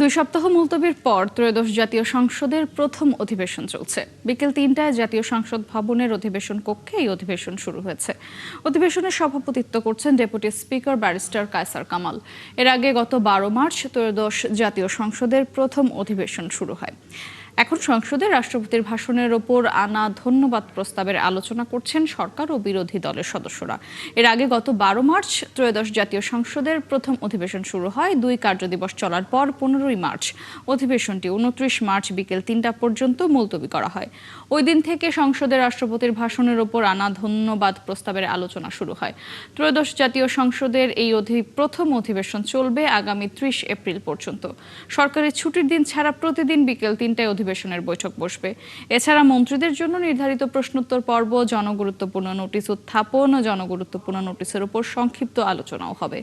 2 সপ্তাহ মুলতবির পর ত্রয়োদশ জাতীয় সংসদের প্রথম অধিবেশন চলছে। বিকেল 3টায় জাতীয় সংসদ ভবনের অধিবেশন কক্ষে এই অধিবেশন শুরু হয়েছে। অধিবেশনে সভাপতিত্ব করছেন deputy speaker barrister Kaiser Kamal. এর আগে গত 12 মার্চ ত্রয়োদশ জাতীয় সংসদের প্রথম অধিবেশন শুরু হয়। এখন সংসদে রাষ্ট্রপতির ভাষণের ওপর আনা ধন্যবাদ প্রস্তাবের আলোচনা করছেন সরকার ও বিরোধী দলের সদস্যরা। এর আগে গত 12 মার্চ ত্রয়োদশ জাতীয় সংসদের প্রথম অধিবেশন শুরু হয়। 2 কার্যদিবস চলার পর 15ই মার্চ অধিবেশনটি 29 মার্চ বিকেল 3টা পর্যন্ত মুলতবি করা হয়। ওই দিন থেকে সংসদে রাষ্ট্রপতির ভাষণের ওপর আনা ধন্যবাদ প্রস্তাবের আলোচনা শুরু হয়। ত্রয়োদশ জাতীয় সংসদের এই প্রথম অধিবেশন চলবে আগামী 30 এপ্রিল পর্যন্ত। সরকারি ছুটির দিন ছাড়া প্রতিদিন বিকেল 3টায় অধিবেশনের বৈঠক বসবে। এছাড়া মন্ত্রীদের জন্য নির্ধারিত প্রশ্নোত্তর পর্ব, জনগুরুত্বপূর্ণ নোটিশ উত্থাপন ও জনগুরুত্বপূর্ণ নোটিশের উপর সংক্ষিপ্ত আলোচনাও হবে।